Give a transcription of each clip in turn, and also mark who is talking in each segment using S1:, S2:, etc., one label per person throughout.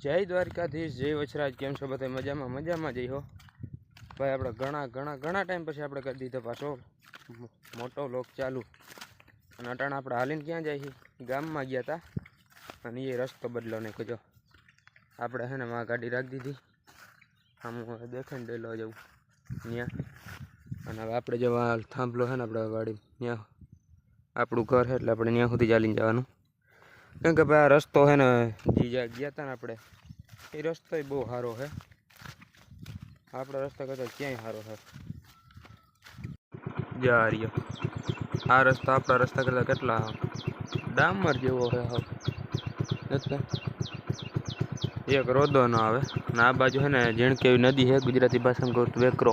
S1: જય દ્વારકાધીશ, જય વચરાજ। કેમ છો બધા? મજામાં મજામાં જઈ હો ભાઈ। આપણે ઘણા ટાઈમ પછી આપણે કરી દીધો પાછો મોટો વ્લોગ ચાલુ। અને અટાણે આપણે હાલીને ક્યાં જાય છે? ગામમાં ગયા હતા અને એ રસ્તો બદલો નાખ્યો। જો આપણે હે ને માં ગાડી રાખી દીધી, આમ દેખાય ને ડેલો જવું ત્યાં। અને હવે આપણે જવા થાંભલો છે ને આપણે ગાડી ત્યાં આપણું ઘર છે એટલે આપણે ત્યાં સુધી ચાલીને જવાનું। કેમ કે ભાઈ આ રસ્તો છે ને જે ગયા હતા ને આપણે એ રસ્તો બહુ સારો છે, આપણો રસ્તો કરતા ક્યાંય સારો છે। જા રહ્યો આ રસ્તો આપણા રસ્તા કરતા કેટલા ડામર જેવો છે, એટલે એક રોદો ન આવે। અને આ બાજુ છે ને ઝીણકેવી નદી છે, ગુજરાતી ભાષામાં કહું તો વેકરો।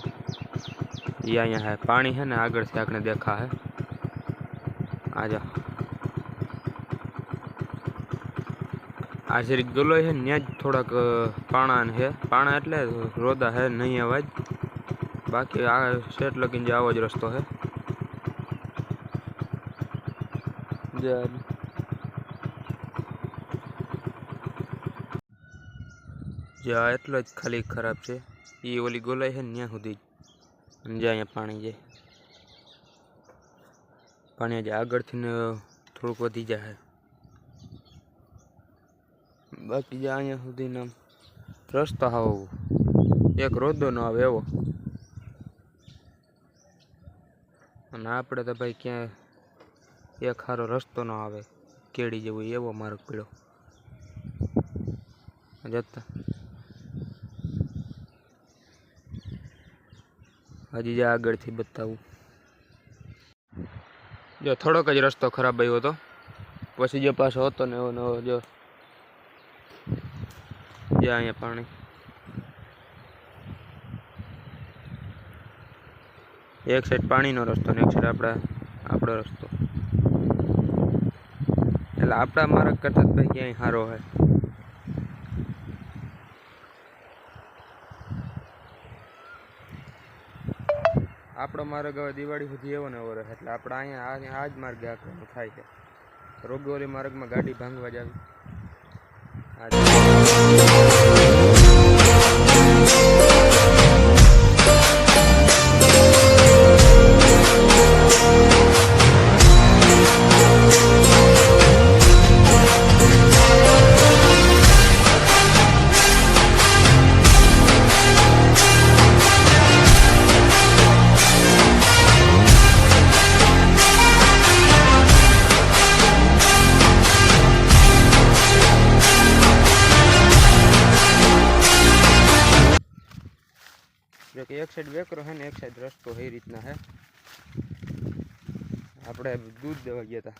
S1: એ અહીંયા છે પાણી છે ને આગળથી આપણે દેખા છે। આજા આ જરીક ગલોય છે ને ત્યાં જ થોડાક પાણા છે, પાણા એટલે રોદા છે નહીં અવાજ, બાકી આ સેટ લગીને જે આવો જ રસ્તો છે। જ્યાં એટલો જ ખાલી ખરાબ છે, એ ઓલી ગોલાઈ છે ને ત્યાં સુધી જ જ્યાં અહીંયા પાણી જાય, પાણી આજે આગળથી ને થોડુંક વધી જાય। બાકી જ્યાં અહીંયા સુધી રસ્તો હાવ એક રોદો ન આવે એવો। અને આપણે તો ભાઈ ક્યાં એક સારો રસ્તો ન આવે કેડી જેવું એવો માર્ગ પીડ્યો જતા। હજી જ્યાં આગળથી બતાવું, જો થોડોક જ રસ્તો ખરાબ આવ્યો હતો, પછી જો પાછો હતો ને એવો નવો જો જ્યાં અહીંયા પાણી એક સાઈડ પાણીનો રસ્તો ને એક સાઈડ આપણો રસ્તો, એટલે આપણા માર્ગ કરતા ભાઈ ક્યાંય સારો હોય। આપણો માર્ગ હવે દિવાળી સુધી એવો ને એવો રહે, એટલે આપણે અહીંયા આ જ માર્ગે આખવાનું થાય છે। રોગોરી માર્ગમાં ગાડી ભાંગવા જ આવી। જો કે એક સાઈડ વેકરો છે ને એક સાઈડ રસ્તો એ રીતના છે। આપણે દૂધ દેવા ગયા હતા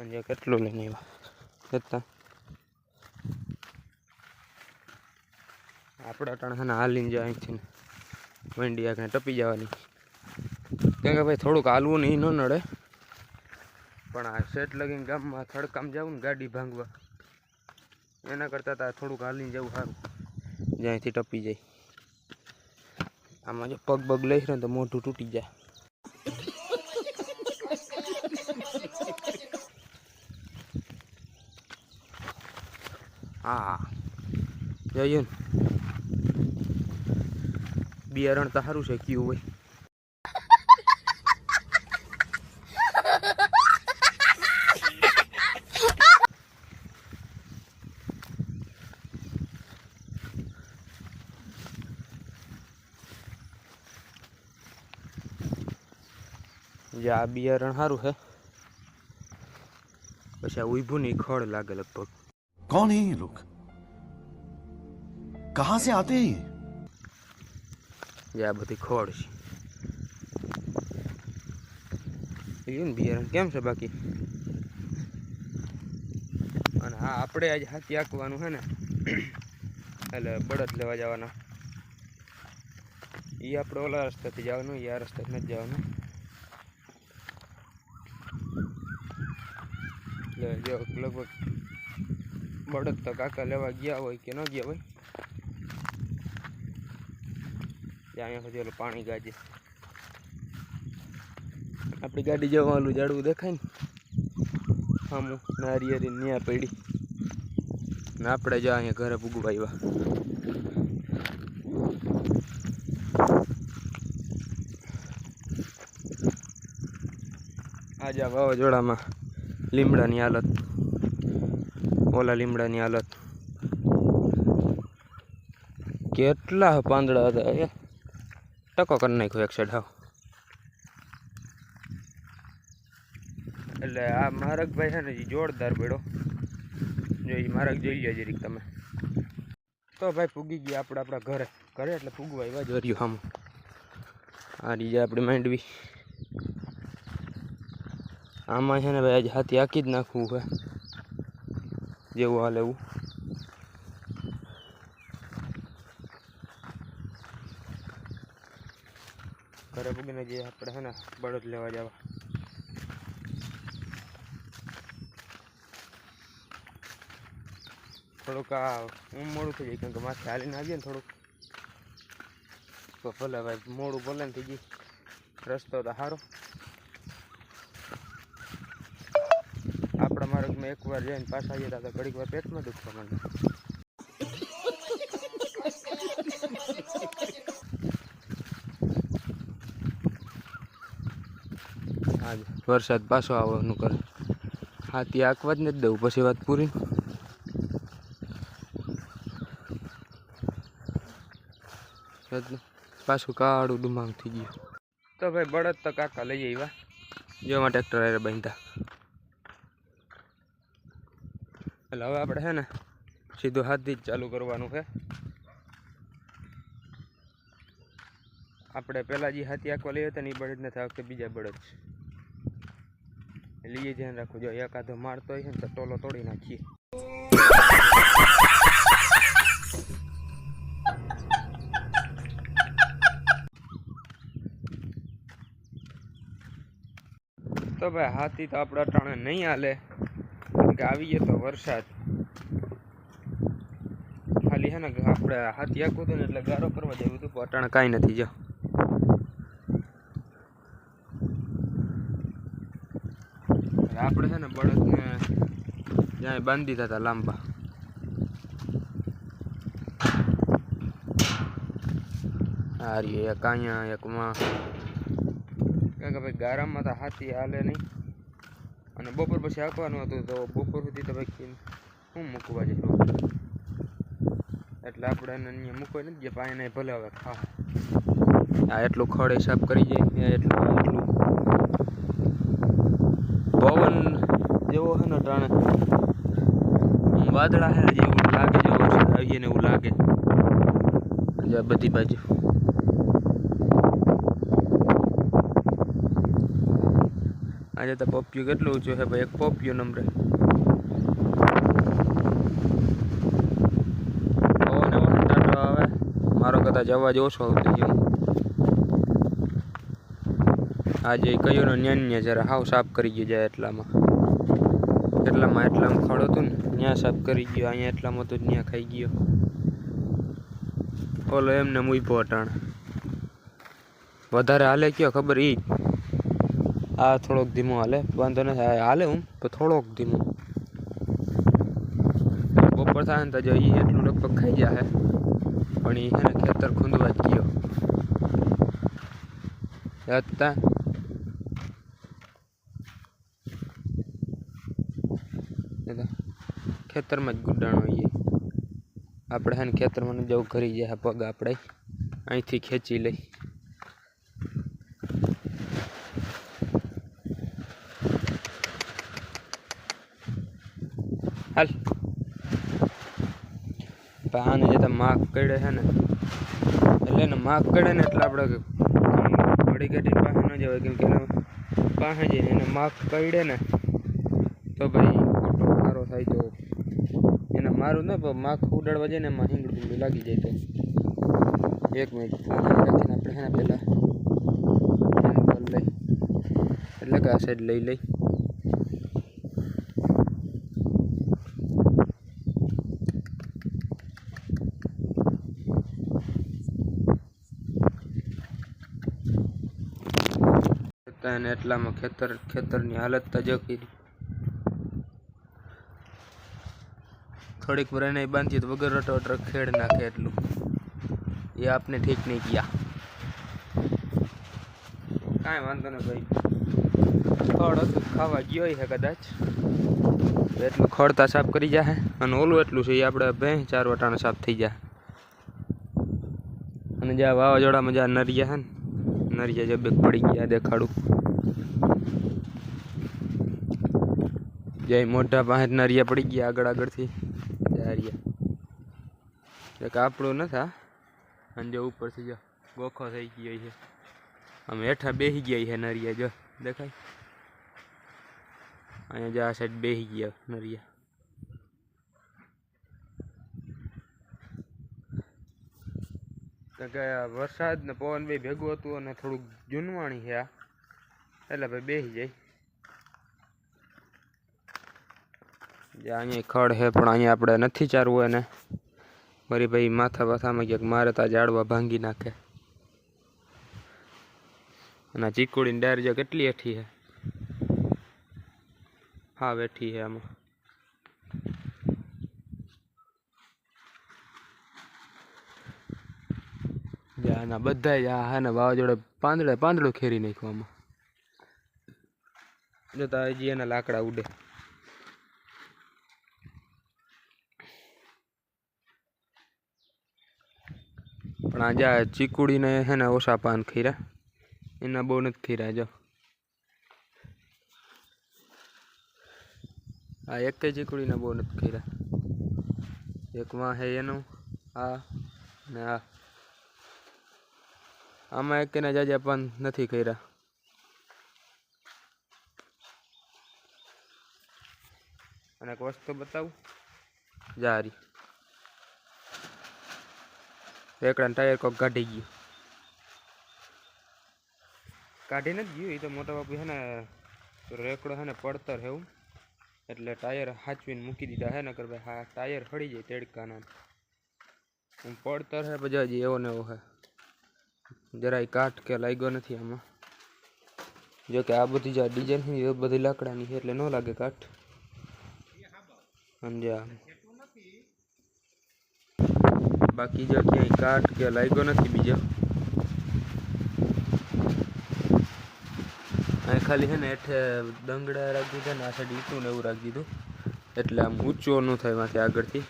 S1: અને કેટલું લઈને આવ્યા, આપણે અટાણે છે ને હાલીને જાય અહીંથી વંડી આખને ટપી જવાની। કેમ કે ભાઈ થોડુંક હાલવું નહીં ન નડે, પણ આ સેટ લગીને ગામમાં થડકામ જવું ને ગાડી ભાંગવા એના કરતાં તો થોડુંક હાલીને જવું સારું, જ્યાંથી ટપી જાય। આમાં જો પગ લઈ ને તો મોઢું તૂટી જાય। હા જઈએ ને બિયારણ તો સારું છે કયું હોય। જે આ બિયારણ સારું છે, પછી આ ઉભું નહીં ખડ લાગે લગભગ।
S2: कौन है ये लोग, कहां से आते हैं
S1: ये? આ બધી ખડ છે બિયારણ કેમ છે બાકી? અને હા આપણે આજે હાથી આંકવાનું છે ને, એટલે બળદ લેવા જવાના। એ આપણે ઓલા રસ્તાથી જવાનું, એ આ રસ્તાથી નથી જવાનું। જો લગભગ બળદ તો કાકા લેવા ગયા હોય કે ન ગયા હોય, ત્યાં સુધી ઓલું પાણી ગાજે। આપણી ગાડી જવાનું જાડવું દેખાય ને, આમ નારિયેરી ન્યા પડી। ને આપણે જો અહીંયા ઘરે પૂગવા આવ્યા. આજે આ વાવાઝોડામાં લીમડાની હાલત, ઓલા લીમડાની હાલત, કેટલા પાંદડા હતા એ ટકો કરી નાખ્યો એક સાઈડ હાવ. એટલે આ મારકભાઈ છે ને એ જોરદાર પડ્યો. જો એ મારક જોઈ લે જરીક તમે. તો ભાઈ પૂગી ગયા આપણે આપણા ઘરે. ઘરે એટલે પૂગવા એવા જ વર્યું આમ. આ રીજે આપણી માંડવી. આમાં છે ને ભાઈ આજે હાથી આખી જ નાખવું છે, જેવું હાલે એવું. ઘરે પૂગીને જે આપણે છે ને બળદ લેવા જવા. થોડુંક આ મોડું થઈ જાય, કેમ કે માથે હાલીને આવીએ ને થોડુંક તો ભલે ભાઈ મોડું ભલે ને થઈ ગયું. રસ્તો તો સારો. આપણા માર્ગમાં એકવાર જઈને પાછા આવીએ તો ઘડીક વાર પેટમાં દુખવા માંડે. આજ વરસાદ પાછો આવવાનું કરે. હાથી આંકવા જ નથી દઉં, પછી વાત પૂરી. પાછું કાળું ડુમાંગ થઈ ગયું. તો ભાઈ બળદ તો કાકા લઈ આવ્યા. જેમાં ટ્રેક્ટર આરે બાંધતા. એટલે હવે આપણે છે ને સીધું હાથથી જ ચાલુ કરવાનું છે. આપણે પહેલાં જે હાથી આંકવા લઈ હતા ને એ બળદ નથી, આ વખતે બીજા બળદ છે. એટલે એ ધ્યાન રાખવું. જો એકાદો મારતો હોય ને તો ટોલો તોડી નાખીએ. તો ભાઈ હાથી તો આપણે અટાણે નહીં હાલે, કે આવી ગયો તો વરસાદ. ખાલી છે ને આપણે હાથી આખું હતું ને એટલે ગારો કરવા જેવું હતું, પણ અટાણે કાંઈ નથી. જો આપણે છે ને બળદને જ્યાં બાંધી દીધા હતા લાંબા. આ રહ્યું એક અહીંયા એકમાં. કારણ કે ભાઈ ગારામાં તો હાથી હાલે નહીં, અને બપોર પછી હાંકવાનું હતું તો બપોર સુધી તો ભાઈ શું મૂકવા જાય. એટલે આપણે એને અહીંયા મૂકવા નથી ગયા. પાણી નહીં ભલે હવે ખા. આ એટલું ખડે સાફ કરી જાય. એટલું પવન જેવો છે ને ટાણે વાદળા છે જેવું લાગે. જો વરસાદ આવીએ ને એવું લાગે બધી બાજુ. આજે તો પોપિયું કેટલું ઊંચું છે ભાઈ. એક પોપિયું નંબરે પવન એવો ટાટો આવે. મારો કદાચ અવાજ ઓછો આવતો ગયો. આજે કયું ને ન્યા જરા હાવ સાફ કરી ગયું જાય. એટલામાં ખડ હતું ને ત્યાં સાફ કરી ગયો. અહીંયા એટલામાં તો ત્યાં ખાઈ ગયો. ઓલો એમને મૂઈપો અટાણ વધારે હાલે કયો ખબર ઈ. આ થોડોક ધીમો હાલે, વાંધો નથી. હાલે હું પણ થોડોક ધીમો. બપોર થાય ને તો જો એ એટલું લગભગ ખાઈ જાય. પણ એ છે ને ખેતર ખૂંદવા જ ગયો હતા. ખેતરમાં જ ગુડાણો હોઈએ આપણે. છે ને ખેતરમાં જવું ઘરી જાય પગ આપણે અહીંથી ખેંચી લઈ. હાલ આને જતા માગ કડે છે ને, એટલે એને માગ કડે ને એટલે આપણે ઘડી ઘડી પાસે ન જવાય. કેમ કે એના પાસે જઈને એને માગ કડે ને તો ભાઈ ખોટો સારો થાય. તો એને મારું ને માગ ઉડાડવા જાય ને એમાં હિંગડી હિંગડી લાગી જાય. તો 1 મિનિટ ફોન રાખીને આપણે છે ને પહેલાં લઈ એટલે કે આ સાઈડ લઈ અને એટલામાં ખેતરની હાલત તો જો કરી. થોડીક વાર એને બાંધીએ તો વગર રટો ખેડ નાખે એટલું. એ આપને ઠીક નહીં કિયા. કાંઈ વાંધો નહીં ભાઈ, ખડ હતું ખાવા ગયો છે કદાચ, એટલું ખડતા સાફ કરી જાય. અને ઓલું એટલું છે એ આપણે ભેં 4 વટાણા સાફ થઈ જાય. અને જ્યાં વાવાઝોડામાં જ્યાં નરિયા છે ને, નરિયા જબેક પડી ગયા દેખાડું. જ્યાં મોઢા પાસે નરિયા પડી ગયા આગળ આગળથી રહ્યા. એક આપણું નથી, અને જો ઉપરથી જો ગોખો થઈ ગયો છે. આમ હેઠા બેસી ગયા છે નરિયા, જો દેખાય. અહીંયા જો આ સાઈડ બેસી ગયા નરિયા. કારણ કે વરસાદ ને પવન બે ભેગું હતું અને થોડુંક જૂનવાણી છે આ, એટલે ભાઈ બેસી જાય. જ્યાં અહીંયા ખડ છે પણ અહીંયા આપણે નથી ચારવું એને. મારી ભાઈ માથા બાથામાં ક્યાંક મારે તા ઝાડવા ભાંગી નાખે. અને આ ચીકુડીની ડાયર જો કેટલી હેઠી છે, હા બેઠી છે આમાં. આના બધા જ આ ને વાવાઝોડે પાંદડું ખેરી નાખ્યું આમાં. જોતા હજી એના લાકડા ઉડે. પણ આજે આ ચીકુડીને હે ને ઓછા પાન ખીરા, એના બહુ નથી ખીરા. જો આ એક ચીકુડીના બહુ નથી ખીરા. એક માં હે એનું આ ને આ, આમાં એક ને જાજા પાન નથી ખીરા. અને એક વસ્તુ બતાવું, જારી રેકડાનું ટાયર કોક કાઢી ગયું. કાઢી નથી ગયું, એ તો મોટા બાપુ છે ને રેકડો છે ને પડતર છે એવું, એટલે ટાયર હાચવીને મૂકી દીધા છે. નકર ભાઈ હા ટાયર ખડી જાય તેડકાના. પડતર છે પછી હજી એવો ને એવો છે, જરાય કાઠ કે લાગ્યો નથી આમાં. જો કે આ બધી જે ડિઝાઇન છે એ બધી લાકડાની છે એટલે ન લાગે કાઠ. સમજ્યા? બાકી જો ક્યાંય કાઠ કે લાગ્યો નથી બીજો. અહીં ખાલી છે ને હેઠે દંગડા રાખી દીધા ને આ સાઈડ ઈટું ને એવું રાખી દીધું, એટલે આમ ઊંચો ન થાય માંથી આગળથી.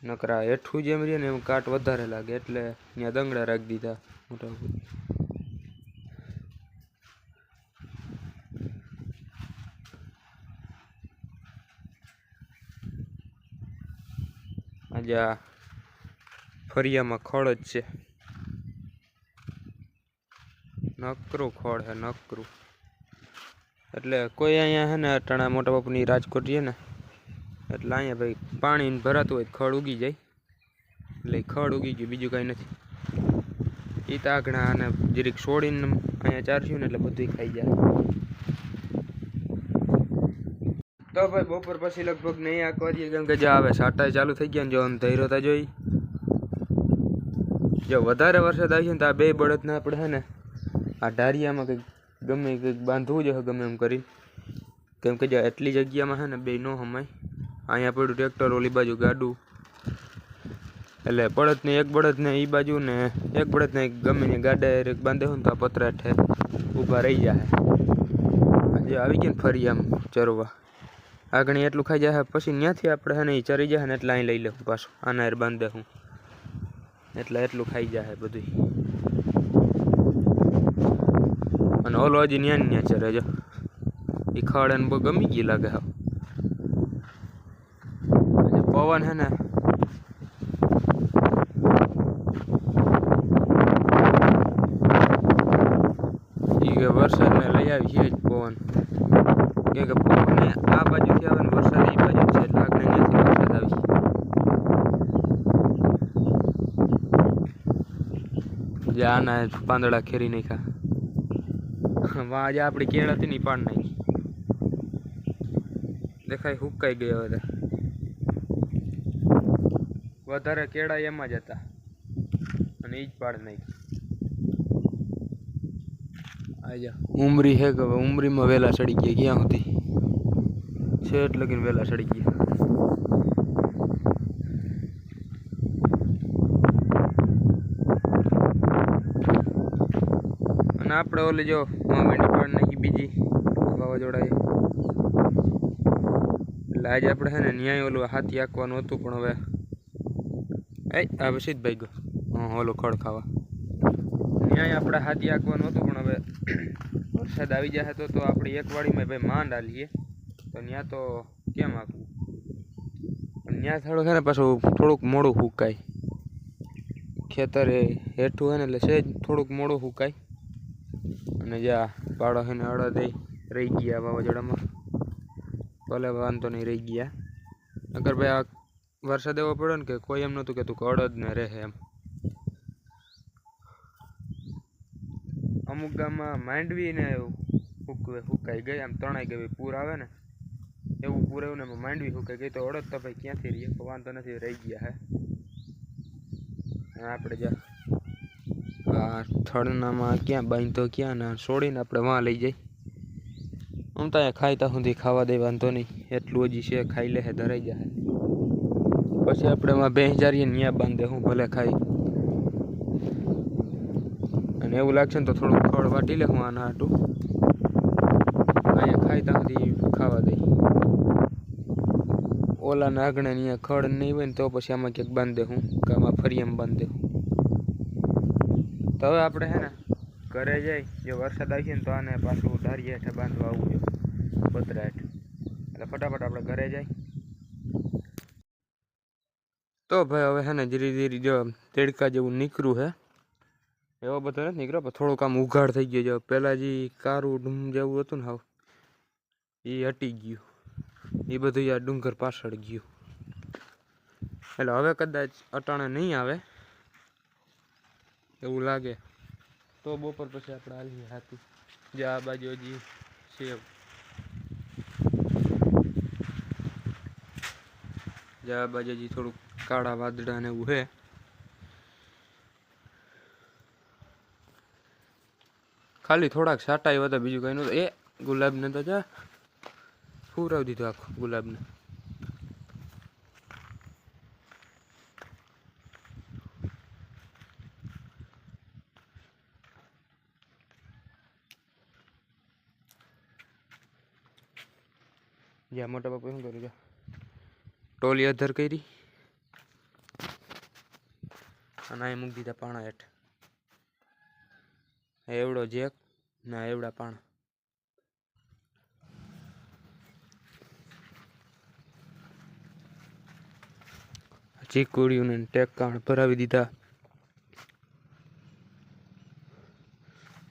S1: નકરા હેઠું જેમ રહે ને એમ કાટ વધારે લાગે, એટલે ત્યાં દંગડા રાખી દીધા મોટા. આજે આ ફરિયામાં ખડ જ છે, નકરું ખડ છે નકરું. એટલે કોઈ અહીંયા છે ને અટાણા મોટા બાપુની રાજકોટ છે ને, એટલે અહીંયા ભાઈ પાણી ભરાતું હોય ખડ ઉગી જાય, એટલે ખડ ઉગી ગયું, બીજું કાંઈ નથી. એ તાગણા અને જરીક છોડીને અહીંયા ચારશું ને એટલે બધું ખાઈ જાય. તો ભાઈ બપોર પછી લગભગ નહીં આ કરીએ, કેમ કે જે આવે સાટા ચાલુ થઈ ગયા ને, જો અંધેરો તા જોઈ. જો વધારે વરસાદ આવશે ને તો આ બે બળદને આપણે છે ને આ ઢારિયામાં કંઈક ગમે કંઈક બાંધવું જોઈએ ગમે એમ કરી. કેમ કે જો એટલી જગ્યામાં છે ને બે ન હમાય. અહીંયા પડ્યું ટ્રેક્ટર, ઓલી બાજુ ગાડું, એટલે બળદને એક બળદને એ બાજુ ને એક બળદને ગમે ને ગાડા બાંધે હોય ને તો આ પતરા હેઠે ઊભા રહી જાય. આજે આવી ગયા ને ફરી આમ ચરવા, આગળ એટલું ખાઈ જાય પછી ત્યાંથી આપણે છે ને એ ચરી જાય ને એટલે અહીં લઈ લઉં પાછું, આના હેર બાંધે હું, એટલે એટલું ખાઈ જાય બધું. અને ઓલો હજી ન્યા ચરે જો, એ ખડ એને બહુ ગમી ગઈ લાગે. હા પવન છે ને એ વરસાદને લઈ આવી છે જ પવન, કેમ કે પવન આ બાજુથી આવે ને વરસાદ એ બાજુ છે, એટલે આગળ ત્યાંથી વરસાદ આવી. જે આના પાંદડા ખેરી નાખ્યા, આજે આપણી કેળ હતી ને પાડ નાખી, દેખાય હુકાઈ ગયો હવે. વધારે કેળા એમાં જ હતા અને એ જ પાડ નાખી. આજા ઉમરી હે કે ઉમરીમાં વહેલા ચડી ગયા ક્યાં સુધી. છેટ લગીને વહેલા ચડી ગયા. અને આપણે ઓલી જો માંડી પાડ નાખી બીજી વાવાઝોડાએ. એટલે આજે આપણે છે ને ન્યાય ઓલું હાથી આંકવાનું હતું, પણ હવે આ પછી જ ભાઈ ગયો. ઓલું ખડ ખાવા ન્યાય આપણે હાથી આંકવાનું હતું, પણ હવે વરસાદ આવી જાય તો આપણી એક વાડીમાં ભાઈ માંડ આલીએ, તો ત્યાં તો કેમ આંકવું. પણ ત્યાં થોડું છે ને પાછું થોડુંક મોડું સુકાય. ખેતરે હેઠું હોય ને એટલે સહેજ થોડુંક મોડું સુકાય. અને જ્યાં પાડો છે ને અડદ રહી ગયા વાવાઝોડામાં, ભલે વાંધો નહીં રહી ગયા. અગર ભાઈ આ વરસાદ એવો પડ્યો ને કે કોઈ એમ નહોતું કહેતું કે અડદ ને રહે એમ. અમુક ગામમાં માંડવી ને સુકાઈ ગઈ, આમ તણાઈ ગઈ. પૂર આવે ને એવું પૂર આવ્યું ને માંડવી સુકાઈ ગઈ, તો અડદ તો ભાઈ ક્યાંથી રહીએ, તો વાંધો નથી, રહી ગયા હે. આપણે જ્યાં આ થડનામાં ક્યાં બાંધતો ક્યાં ને છોડીને આપણે વાં લઈ જઈ. આમ તો અહીંયા ખાઈતા સુધી ખાવા દે, વાંધો નહીં, એટલું હજી છે, ખાઈ લે ધરાઈ જાય. પછી આપણે એમાં ભેંસ જારીએ ને ત્યાં બાંધે, હું ભલે ખાઈ. અને એવું લાગશે ને તો થોડુંક ખડ વાટી લે હું આના હાટું. અહીંયા ખાઈતા સુધી ખાવા દઈ. ઓલાના આગળ અહીંયા ખડ નહીં હોય ને તો પછી આમાં ક્યાંક બાંધે હું, કે આમાં ફરી એમ બાંધે હું. તો હવે આપણે છે ને ઘરે જઈ, જો વરસાદ આવી ને તો આને પાછું ધારી હેઠે બાંધવા આવવું જોઈએ, પતરા હેઠે. એટલે ફટાફટ આપણે ઘરે જાય. તો ભાઈ હવે છે ને ધીરે ધીરે જો તેડકા જેવું નીકળ્યું છે. એવો બધો નથી નીકળ્યો, પણ થોડુંક આમ ઉઘાડ થઈ ગયો. જો પહેલાં જે કારું ડુમ જેવું હતું ને હાવ, એ હટી ગયું. એ બધું આ ડુંગર પાછળ ગયું. એટલે હવે કદાચ અટાણે નહીં આવે એવું લાગે, તો બપોર પછી આપણે હાલીએ હાથી. જે આ બાજુ હજી સેવ, જે આ બાજુ હજી થોડુંક કાળા વાદળા ને એવું છે. ખાલી થોડાક સાટા આવ્યા હતા, બીજું કંઈ નહોતું. એ ગુલાબને તો જા ફૂરાવી દીધું આખું ગુલાબને. જ્યાં મોટા બાપુ શું કર્યું, ટોલી અધર કરી અને અહીં મૂકી દીધા પાણા હેઠ. એવડો જેક ના એવડા પાણા. ચીકુડીઓને ટેકાણ ભરાવી દીધા.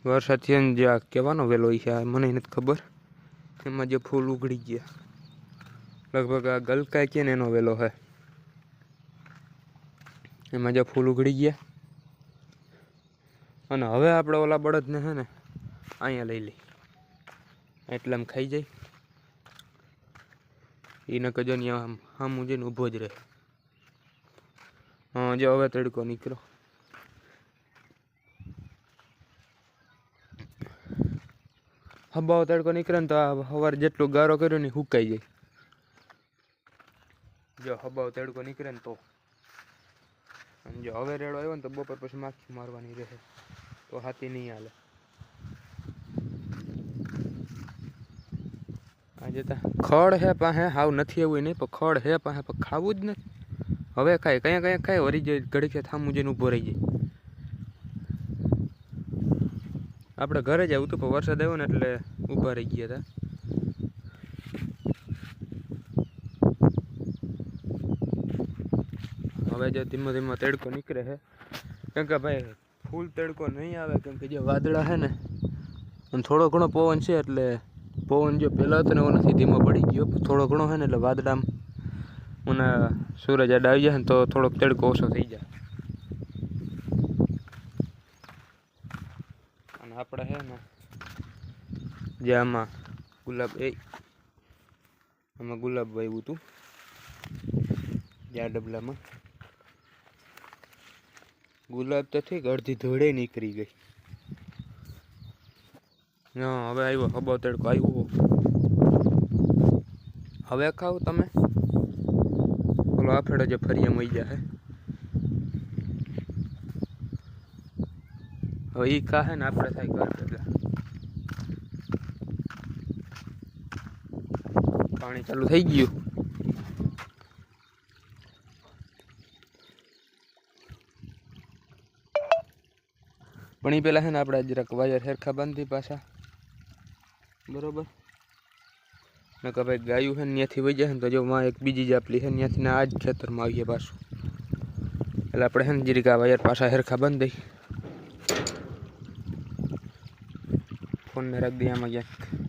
S1: વરસાદ થયો ને જે આ કહેવાનો વેલો છે મને નથી ખબર. એમાં જે ફૂલ ઉગડી ગયા, લગભગ આ ગલકાય કે ને એનો વેલો છે. એમાં જે ફૂલ ઉગડી ગયા. અને હવે આપણે ઓલા બળદને છે ને અહીંયા લઈ લઈ, એટલે આમ ખાઈ જાય. એને કજો ને આમ સામું જઈને ઊભો જ રહે. હા જો હવે તડકો નીકળ્યો. હબાવો તડકો નીકળે ને તો આ સવારે જેટલો ગારો કર્યો ને સુકાઈ જાય. જો હબાવો તડકો નીકળે ને તો. અને જો હવે રેડો આવ્યો ને તો બપોર પછી માખી મારવાની રહે, તો હાથી નહીં હાલે. આજે તો ખડ હે પાસે, હાવ નથી એવું નહીં, પણ ખડ હે પાસે, પણ ખાવું જ નથી. હવે ખાય કયા કયા ખાય, વરી જાય ઘડી કે થામું જઈને ઊભો રહી જાય. આપણે ઘરે જ આવ્યું હતું, પણ વરસાદ આવ્યો ને એટલે ઊભા રહી ગયા હતા. હવે જો ધીમો ધીમો તડકો નીકળે છે, કેમ કે ભાઈ ફૂલ તડકો નહીં આવે, કેમ કે જે વાદળા છે ને અને થોડો ઘણો પવન છે. એટલે પવન જો પહેલાં હતો ને એવો નથી, ધીમો પડી ગયો. થોડો ઘણો છે ને એટલે વાદળામાં મને સૂરજ આડ આવી જાય ને તો થોડોક તડકો ઓછો થઈ જાય. અને આપણે છે ને જે આમાં ગુલાબ આમાં ગુલાબ વાવ્યું હતું, જ્યાં ડબલામાં ગુલાબ તો ઠીક અડધી ધોળે નીકળી ગઈ. હા હવે આવ્યો હબાવ તડકો આવ્યો. હવે ખાવ તમે બોલો આ ફેડો જે ફરીએ મઈ જાય હવે ઈ ખાહે ને આપણે થાય ઘર ભેગા પાણી ચાલુ થઈ ગયું પણ એ પેલા છે ને આપણે જરાક વાયર હેરખા બાંધી પાછા બરોબર ને કે ભાઈ ગાયું છે ને ત્યાંથી વહી જાય ને તો જો માં એક બીજી જાપલી છે ત્યાંથી ને આ જ ખેતરમાં આવીએ પાછું એટલે આપણે છે ને જરીક આ વાયર પાછા હેરખા બાંધી દઈ ફોનને રાખી દઈએ આમાં ક્યાંક